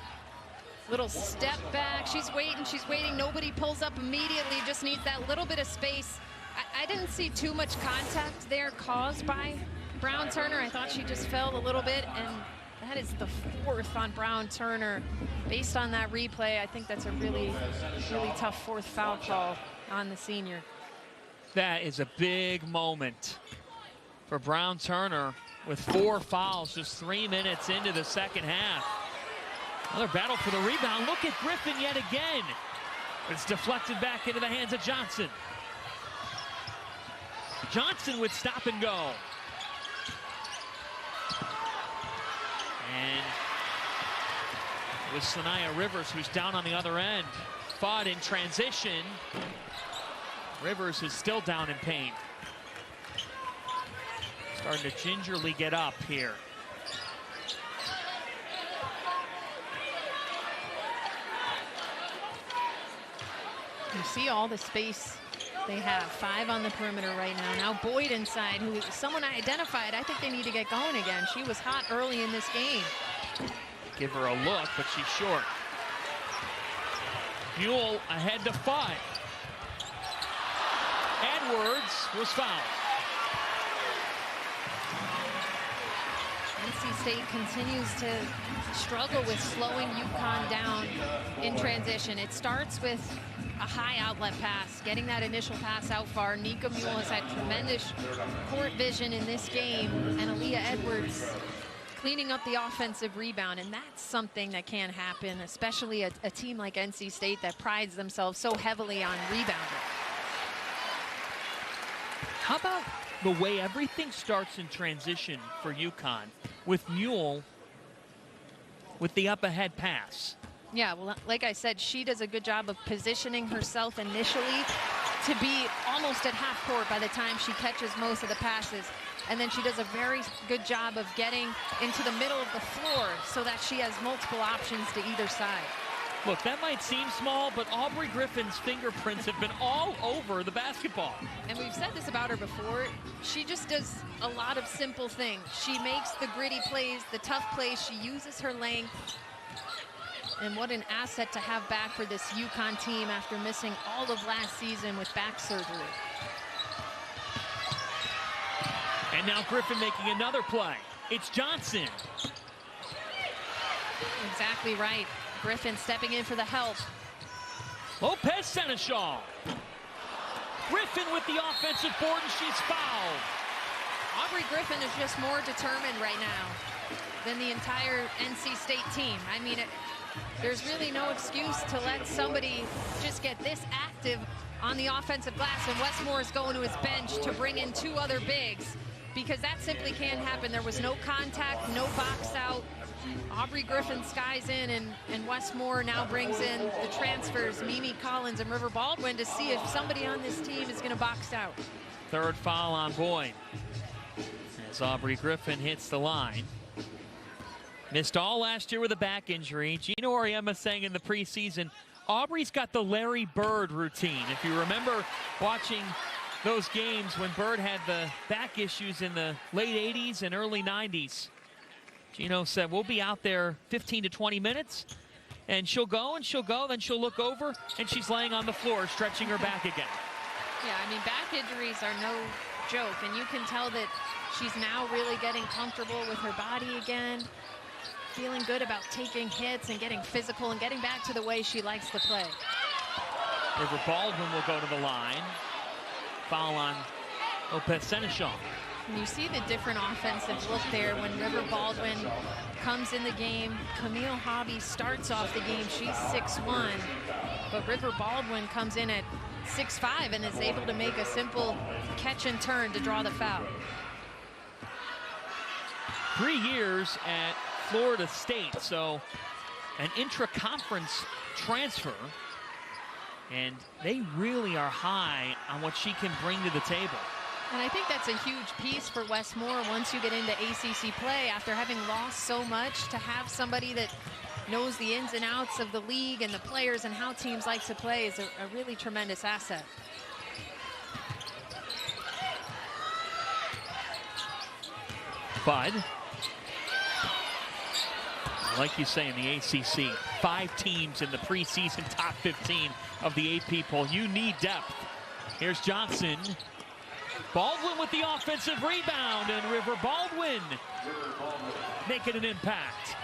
Little step back. She's waiting. Nobody pulls up immediately. Just needs that little bit of space. I didn't see too much contact there caused by Brown-Turner. I thought she just fell a little bit, and that is the 4th on Brown-Turner. Based on that replay, I think that's a really, really tough 4th foul call on the senior. That is a big moment for Brown-Turner with 4 fouls just 3 minutes into the second half. Another battle for the rebound. Look at Griffin yet again. It's deflected back into the hands of Johnson. Johnson with stop and go. And it was Sanaya Rivers who's down on the other end. Fought in transition. Rivers is still down in pain. Starting to gingerly get up here. You see all the space they have. 5 on the perimeter right now. Now Boyd inside, who someone I identified. I think they need to get going again. She was hot early in this game. Give her a look, but she's short. Mule ahead to 5. Edwards was fouled. NC State continues to struggle with slowing UConn down in transition. It starts with a high outlet pass, getting that initial pass out far. Nika Mule has had tremendous court vision in this game, and Aaliyah Edwards cleaning up the offensive rebound, and that's something that can happen, especially a team like NC State that prides themselves so heavily on rebounding. How about the way everything starts in transition for UConn with Mule with the up-ahead pass? Yeah, well, like I said, she does a good job of positioning herself initially to be almost at half court by the time she catches most of the passes. and then she does a very good job of getting into the middle of the floor so that she has multiple options to either side. Look, that might seem small, but Aubrey Griffin's fingerprints have been all over the basketball. And we've said this about her before. She just does a lot of simple things. She makes the gritty plays, the tough plays. She uses her length. And what an asset to have back for this UConn team after missing all of last season with back surgery. And now Griffin making another play. It's Johnson. Exactly right. Griffin stepping in for the help. Lopez Seneschal. Griffin with the offensive board, and she's fouled. Aubrey Griffin is just more determined right now than the entire NC State team. I mean, there's really no excuse to let somebody just get this active on the offensive glass, and Westmore is going to his bench to bring in two other bigs, because that simply can't happen. There was no contact, no box out. Aubrey Griffin skies in, and Westmore now brings in the transfers, Mimi Collins and River Baldwin, to see if somebody on this team is going to box out. Third foul on Boyd as Aubrey Griffin hits the line. Missed all last year with a back injury. Gino Auriemma saying in the preseason, Aubrey's got the Larry Bird routine. If you remember watching those games when Bird had the back issues in the late 80s and early 90s, Gino said, we'll be out there 15 to 20 minutes, and she'll go, then she'll look over, and she's laying on the floor, stretching her back again. Yeah, I mean, back injuries are no joke, and you can tell that she's now really getting comfortable with her body again, feeling good about taking hits and getting physical and getting back to the way she likes to play. River Baldwin will go to the line. Foul on Lopez Seneschal. And you see the different offensive look there when River Baldwin comes in the game. Camille Hobby starts off the game. She's 6'1", but River Baldwin comes in at 6'5" and is able to make a simple catch and turn to draw the foul. 3 years at Florida State, so an intra-conference transfer, and they really are high on what she can bring to the table. And I think that's a huge piece for Westmore once you get into ACC play. After having lost so much, to have somebody that knows the ins and outs of the league and the players and how teams like to play is a really tremendous asset. Bud, like you say in the ACC, 5 teams in the preseason top 15 of the AP poll. You need depth. Here's Johnson. Baldwin with the offensive rebound, and River Baldwin making an impact.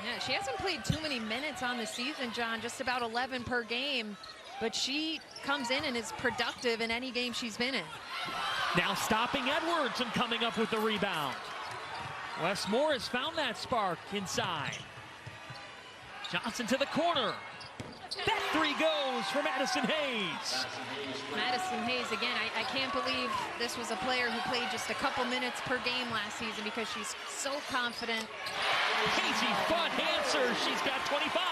Yeah, she hasn't played too many minutes on the season, John, just about 11 per game, but she comes in and is productive in any game she's been in. Now stopping Edwards and coming up with the rebound. Westmore has found that spark inside. Johnson to the corner. That three goes for Madison Hayes. Madison Hayes, again, I can't believe this was a player who played just a couple minutes per game last season, because she's so confident. Casey Fudd answers. She's got 25.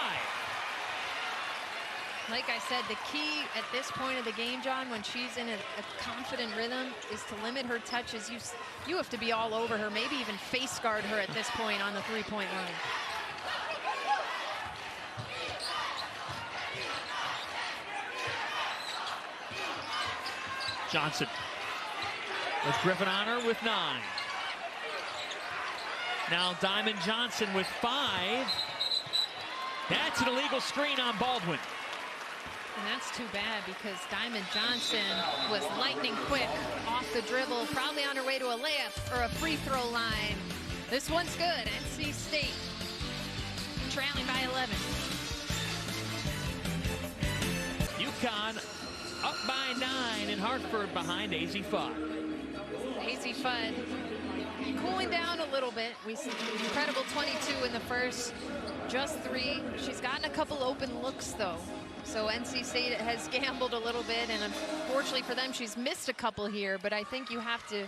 Like I said, the key at this point of the game, John, when she's in a confident rhythm, is to limit her touches. You have to be all over her, maybe even face guard her at this point on the three-point line. Johnson with Griffin on her with 9. Now Diamond Johnson with 5. That's an illegal screen on Baldwin. And that's too bad, because Diamond Johnson was lightning quick off the dribble, probably on her way to a layup or a free throw line. This one's good. NC State trailing by 11. UConn up by 9 in Hartford behind AZ Fudd. AZ Fudd cooling down a little bit. We see incredible 22 in the first, just 3. She's gotten a couple open looks though. So NC State has gambled a little bit, and unfortunately for them, she's missed a couple here, but I think you have to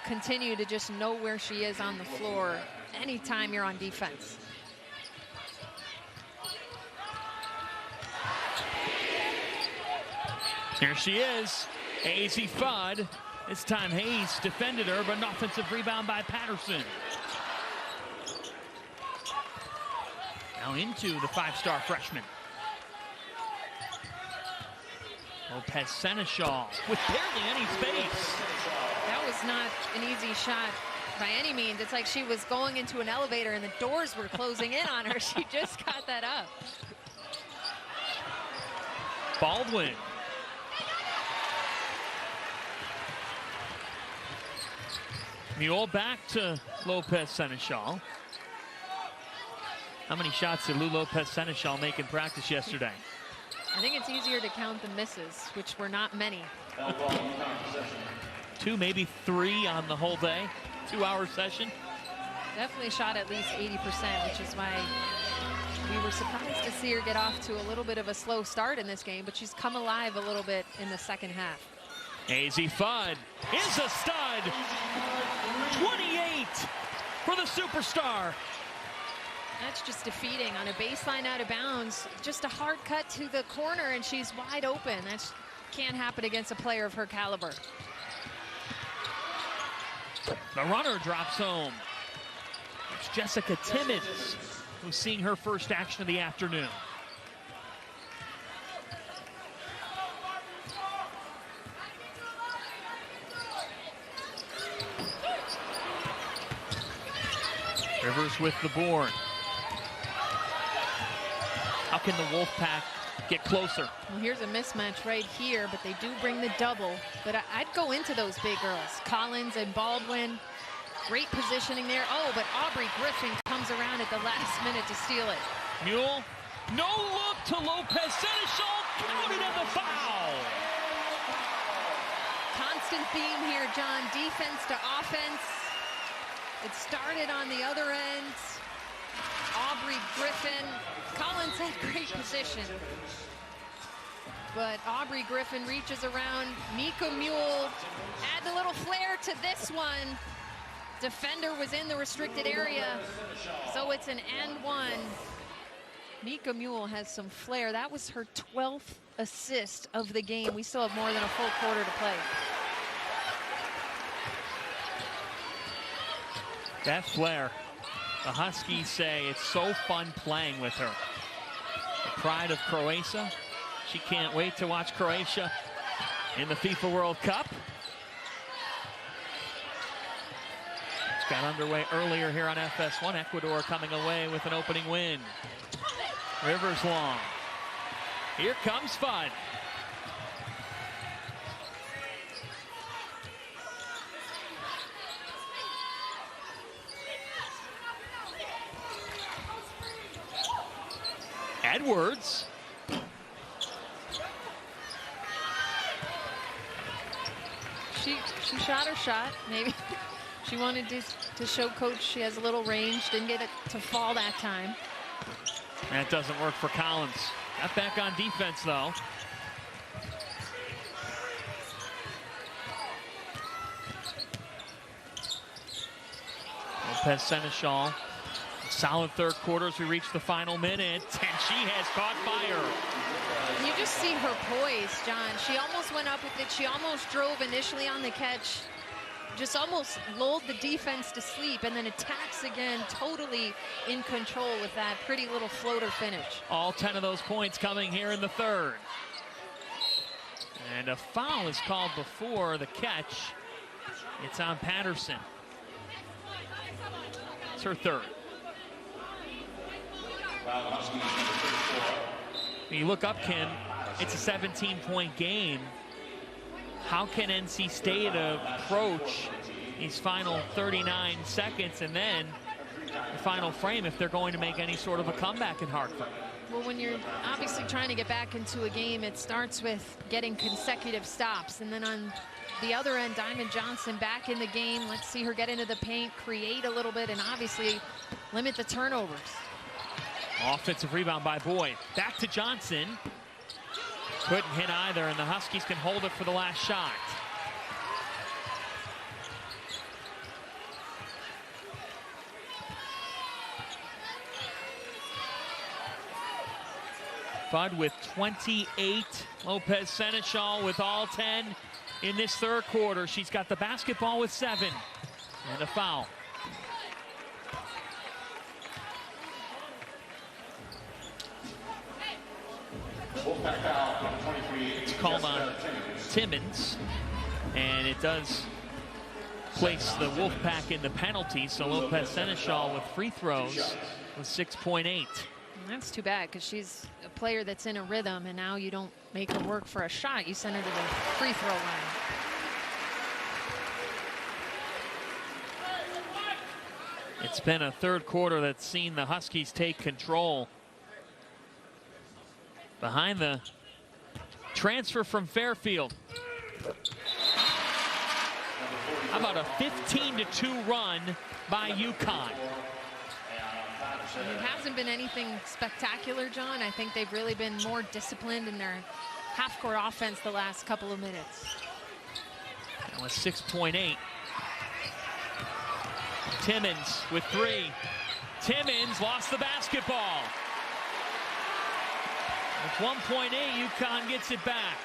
continue to just know where she is on the floor anytime you're on defense. Here she is, AZ Fudd, This time Hayes defended her, but an offensive rebound by Patterson. Now into the five-star freshman. Lopez Seneschal with barely any space. That was not an easy shot by any means. It's like she was going into an elevator and the doors were closing in on her. She just got that up. Baldwin. Mule back to Lopez Seneschal. How many shots did Lou Lopez Seneschal make in practice yesterday? I think it's easier to count the misses, which were not many. 2, maybe 3 on the whole day. 2-hour session. Definitely shot at least 80%, which is why we were surprised to see her get off to a little bit of a slow start in this game, but she's come alive a little bit in the second half. Azzi Fudd is a stud. 28 for the superstar. That's just defeating on a baseline out of bounds. Just a hard cut to the corner and she's wide open. That can't happen against a player of her caliber. The runner drops home. It's Jessica Timmons who's seeing her first action of the afternoon. Rivers with the board. How can the Wolfpack get closer? Well, here's a mismatch right here, but they do bring the double. But I'd go into those big girls. Collins and Baldwin. Great positioning there. Oh, but Aubrey Griffin comes around at the last minute to steal it. Mule. No look to Lopez Seneschal. Counted on the foul. Constant theme here, John. Defense to offense. It started on the other end. Aubrey Griffin. Collins had great position. But Aubrey Griffin reaches around. Mika Mule adds a little flair to this one. Defender was in the restricted area. So it's an and one. Mika Mule has some flair. That was her 12th assist of the game. We still have more than a full quarter to play. That flair. The Huskies say it's so fun playing with her. The pride of Croatia. She can't wait to watch Croatia in the FIFA World Cup. It's got underway earlier here on FS1. Ecuador coming away with an opening win. Rivers long. Here comes Fudd. Edwards. She shot her shot. Maybe she wanted to show coach she has a little range. Didn't get it to fall that time. That doesn't work for Collins. Got back on defense though. Lopez Seneschal. Solid third quarter as we reach the final minute, and she has caught fire. You just see her poise, John. She almost went up with it. She almost drove initially on the catch. Just almost lulled the defense to sleep and then attacks again, totally in control with that pretty little floater finish. All 10 of those points coming here in the third. And a foul is called before the catch. It's on Patterson. It's her third. When you look up, Ken, it's a 17-point game. How can NC State approach these final 39 seconds and then the final frame if they're going to make any sort of a comeback in Hartford? Well, when you're obviously trying to get back into a game, it starts with getting consecutive stops. And then on the other end, Diamond Johnson back in the game. Let's see her get into the paint, create a little bit, and obviously limit the turnovers. Offensive rebound by Boyd. Back to Johnson. Couldn't hit either, and the Huskies can hold it for the last shot. Fudd with 28. Lopez Seneschal with all 10. in this third quarter. She's got the basketball with 7 and a foul. It's called on Timmons, and it does place the Wolfpack in the penalty. So Lopez Seneschal with free throws with 6.8. That's too bad, because she's a player that's in a rhythm, and now you don't make her work for a shot. You send her to the free throw line. It's been a third quarter that's seen the Huskies take control. Behind the transfer from Fairfield. How about a 15-2 run by UConn? It hasn't been anything spectacular, John. I think they've really been more disciplined in their half-court offense the last couple of minutes. That was 6.8. Timmons with 3. Timmons lost the basketball. With 1.8, UConn gets it back.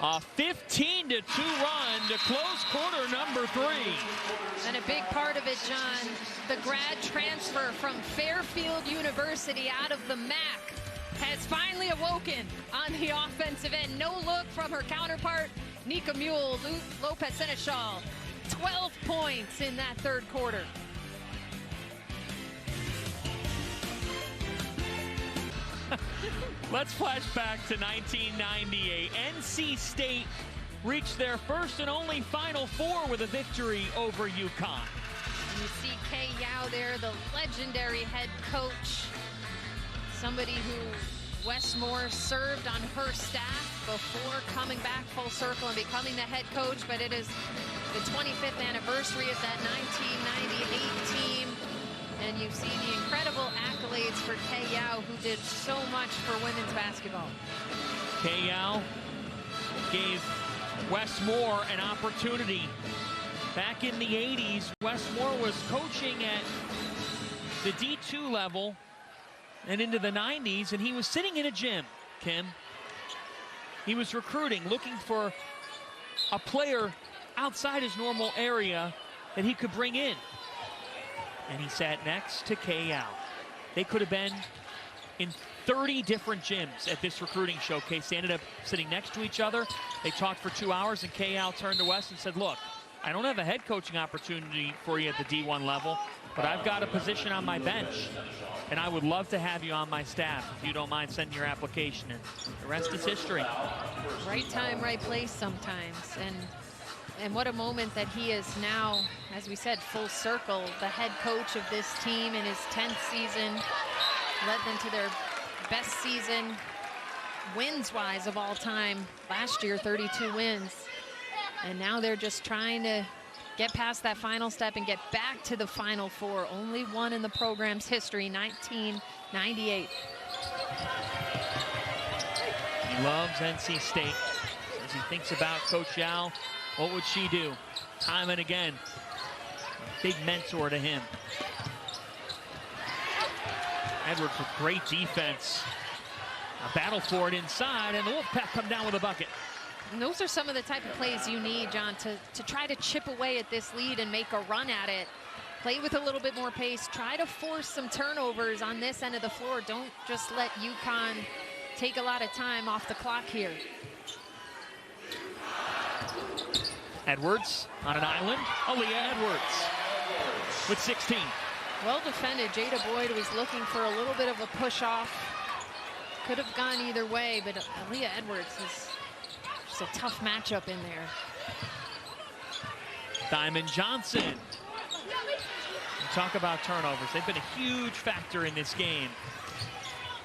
A 15-2 run to close quarter number 3. And a big part of it, John, the grad transfer from Fairfield University out of the MAC has finally awoken on the offensive end. No look from her counterpart, Nika Mule. Lopez Seneschal, 12 points in that third quarter. Let's flash back to 1998. NC State reached their first and only Final Four with a victory over UConn. And you see Kay Yao there, the legendary head coach. Somebody who Wes Moore served on her staff before coming back full circle and becoming the head coach. But it is the 25th anniversary of that 1998 team. And you see the incredible accolades for Kay Yao, who did so much for women's basketball. Kay Yao gave Wes Moore an opportunity. Back in the 80s, Wes Moore was coaching at the D2 level and into the 90s, and he was sitting in a gym, Kim. He was recruiting, looking for a player outside his normal area that he could bring in. And he sat next to Kay Yao. They could have been in 30 different gyms at this recruiting showcase. They ended up sitting next to each other. They talked for 2 hours, and Kay Yao turned to Wes and said, look, I don't have a head coaching opportunity for you at the D1 level, but I've got a position on my bench, and I would love to have you on my staff if you don't mind sending your application in. The rest is history. Right time, right place sometimes. And what a moment that he is now, as we said, full circle, the head coach of this team in his 10th season, led them to their best season wins-wise of all time. Last year, 32 wins. And now they're just trying to get past that final step and get back to the Final Four. Only one in the program's history, 1998. He loves NC State. As he thinks about Coach Yao, what would she do? Time and again. A big mentor to him. Edwards with great defense. A battle for it inside, and the Wolfpack come down with a bucket. And those are some of the type of plays you need, John, to try to chip away at this lead and make a run at it. Play with a little bit more pace. Try to force some turnovers on this end of the floor. Don't just let UConn take a lot of time off the clock here. Edwards on an island. Aaliyah Edwards with 16. Well defended. Jada Boyd was looking for a little bit of a push off. Could have gone either way, but Aaliyah Edwards is just a tough matchup in there. Diamond Johnson. We talk about turnovers. They've been a huge factor in this game.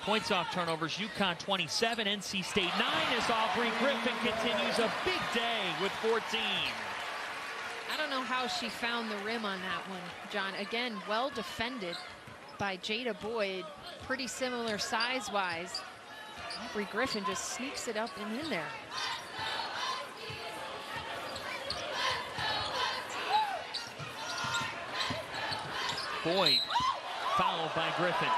Points off turnovers, UConn 27, NC State 9, as Aubrey Griffin continues a big day with 14. I don't know how she found the rim on that one, John. Again, well defended by Jada Boyd. Pretty similar size-wise. Aubrey Griffin just sneaks it up and in there. Boyd fouled by Griffin.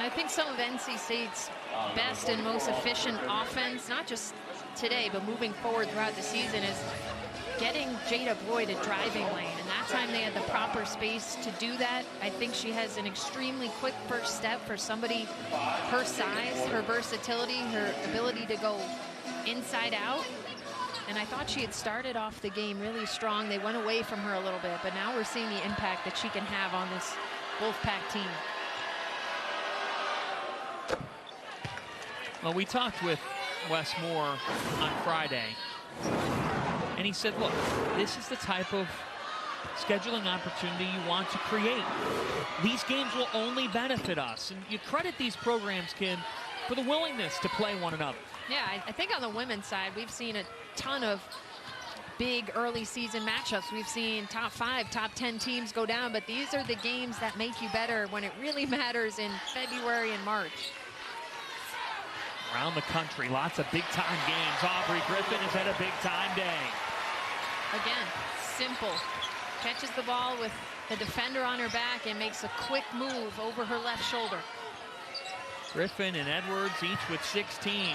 I think some of NC State's best and most efficient offense, not just today, but moving forward throughout the season, is getting Jada Boyd a driving lane. And that time they had the proper space to do that. I think she has an extremely quick first step for somebody her size, her versatility, her ability to go inside out. And I thought she had started off the game really strong. They went away from her a little bit, but now we're seeing the impact that she can have on this Wolfpack team. Well, we talked with Wes Moore on Friday, and he said, look, this is the type of scheduling opportunity you want to create. These games will only benefit us. And you credit these programs, Kim, for the willingness to play one another. Yeah, I think on the women's side, we've seen a ton of big early season matchups. We've seen top 5, top 10 teams go down, but these are the games that make you better when it really matters in February and March. Around the country, lots of big-time games. Aubrey Griffin has had a big-time day. Again, simple. Catches the ball with the defender on her back and makes a quick move over her left shoulder. Griffin and Edwards each with 16.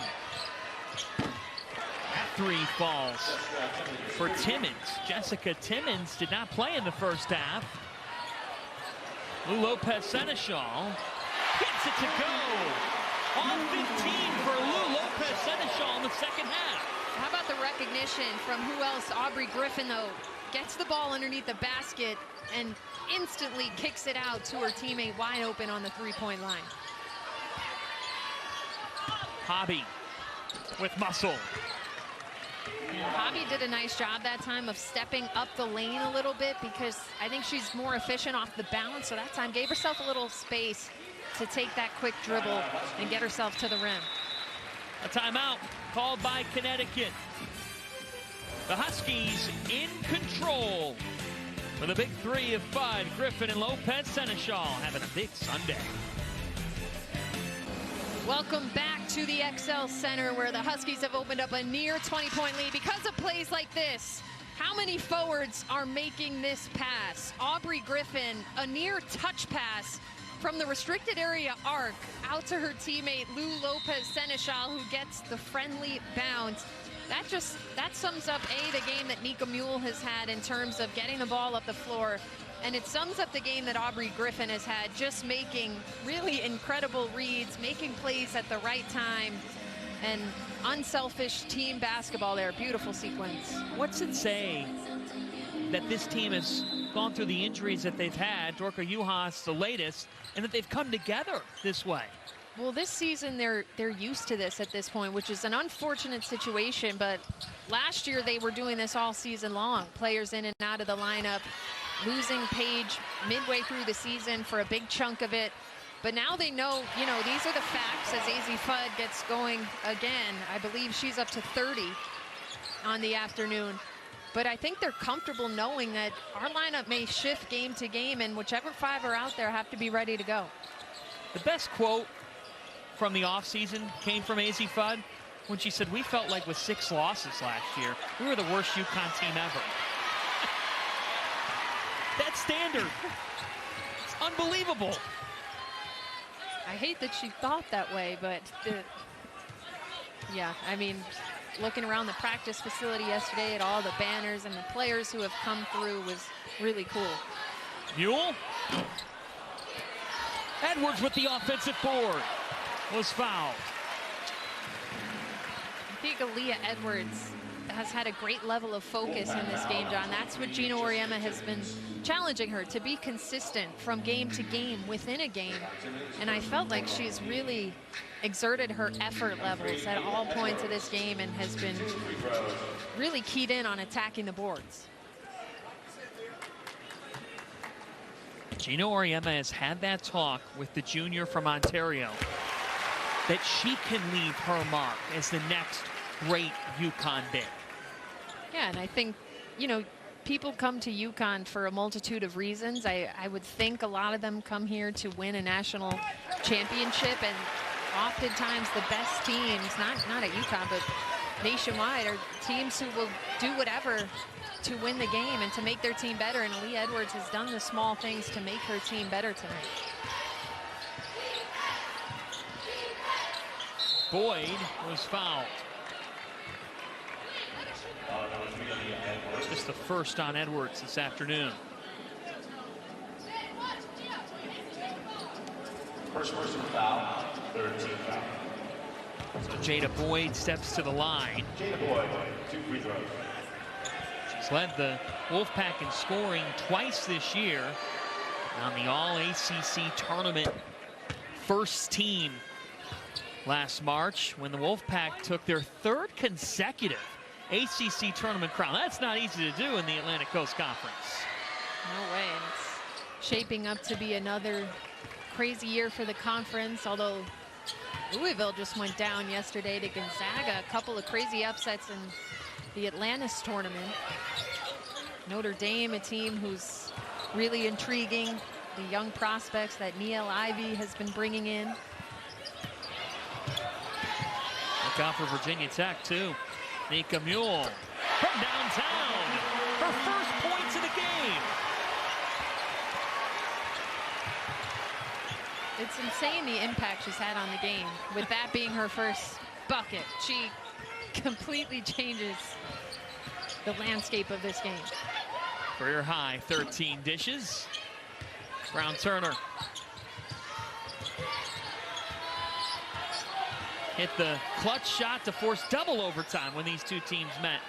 That 3 falls for Timmons. Jessica Timmons did not play in the first half. Lou Lopez Seneschal gets it to go. On 15 for Lou Lopez Seneschal in the second half. How about the recognition from who else? Aubrey Griffin, though, gets the ball underneath the basket and instantly kicks it out to her teammate wide open on the three-point line. Hobby with muscle. And Hobby did a nice job that time of stepping up the lane a little bit, because I think she's more efficient off the bounce, so that time gave herself a little space to take that quick dribble and get herself to the rim. A timeout called by Connecticut. The Huskies in control with a big 3 of Fudd, Griffin, and Lopez Seneschal having a big Sunday. Welcome back to the XL Center, where the Huskies have opened up a near 20-point lead because of plays like this. How many forwards are making this pass? Aubrey Griffin, a near touch pass from the restricted area arc out to her teammate Lou Lopez Seneschal, who gets the friendly bounce. That sums up the game that Nika Mule has had in terms of getting the ball up the floor, and it sums up the game that Aubrey Griffin has had, just making really incredible reads, making plays at the right time, and unselfish team basketball there. Beautiful sequence. What's it say that this team has gone through the injuries that they've had, Dorka Juhas the latest, and that they've come together this way? Well, this season they're used to this at this point, which is an unfortunate situation, but last year they were doing this all season long. Players in and out of the lineup, losing Paige midway through the season for a big chunk of it. But now they know, these are the facts as AZ Fudd gets going again. I believe she's up to 30 on the afternoon. But I think they're comfortable knowing that our lineup may shift game to game, and whichever 5 are out there have to be ready to go. The best quote from the offseason came from AZ Fudd when she said, "We felt like with 6 losses last year, we were the worst UConn team ever." That's standard. It's unbelievable. I hate that she thought that way, but yeah, I mean, looking around the practice facility yesterday at all the banners and the players who have come through was really cool. Mule. Edwards with the offensive board. Was fouled. I think Aaliyah Edwards has had a great level of focus in this game, John. That's what Gina Auriemma has been challenging her, to be consistent from game to game within a game. And I felt like she's really exerted her effort levels at all points of this game and has been really keyed in on attacking the boards. Gina Auriemma has had that talk with the junior from Ontario, that she can leave her mark as the next great UConn big. Yeah, and I think, people come to UConn for a multitude of reasons. I would think a lot of them come here to win a national championship, and oftentimes the best teams, not at UConn, but nationwide, are teams who will do whatever to win the game and to make their team better, and Aaliyah Edwards has done the small things to make her team better tonight. Boyd was fouled. Just the first on Edwards this afternoon. First person foul, third team foul. So Jada Boyd steps to the line. Jada Boyd, 2 free throws. She's led the Wolfpack in scoring twice this year on the All-ACC tournament first team last March when the Wolfpack took their 3rd consecutive ACC tournament crown. That's not easy to do in the Atlantic Coast Conference. No way. It's shaping up to be another crazy year for the conference, although Louisville just went down yesterday to Gonzaga. A couple of crazy upsets in the Atlantis tournament. Notre Dame, a team who's really intriguing. The young prospects that Niele Ivey has been bringing in. Look out for Virginia Tech, too. Nika Mule from downtown. Her first points of the game. It's insane the impact she's had on the game. With that being her first bucket, she completely changes the landscape of this game. Career high 13 dishes. Brown Turner hit the clutch shot to force double overtime when these two teams met